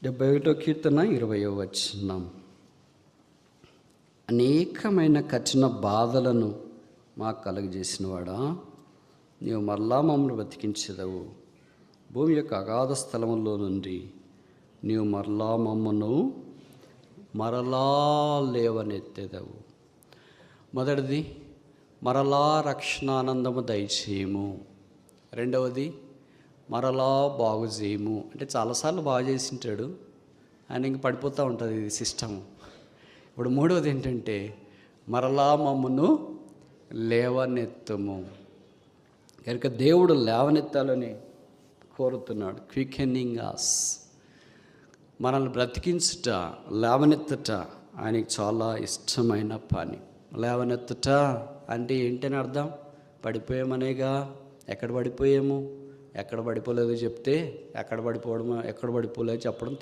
71 కీర్తన 20వ వచనం. అనేకమైన కఠిన బాధలను మాకు కలుగజేసినవాడా, నీవు మరలా మమ్మల్ని బతికించెదవు. భూమి యొక్క అగాధ స్థలములో నుండి నీవు మరలా మమ్మను మరలా లేవనెత్తెదవు. మొదటిది, మరలా రక్షణానందము దయచేయము. రెండవది, మరలా బాగు చేయము. అంటే చాలాసార్లు బాగు చేసి ఉంటాడు, ఆయన ఇంక పడిపోతూ ఉంటుంది ఇది సిస్టము. ఇప్పుడు మూడవది ఏంటంటే, మరలా మమ్మను లేవనెత్తము. కనుక దేవుడు లేవనెత్తాలని కోరుతున్నాడు. క్వికెనింగ్ అస్, మనల్ని బ్రతికించుట, లేవనెత్తుట ఆయనకి చాలా ఇష్టమైన పని. లేవనెత్తుట అంటే ఏంటని అర్థం? పడిపోయామనేగా. ఎక్కడ పడిపోయాము, ఎక్కడ పడిపోలేదు చెప్తే ఎక్కడ పడిపోలేదు చెప్పడం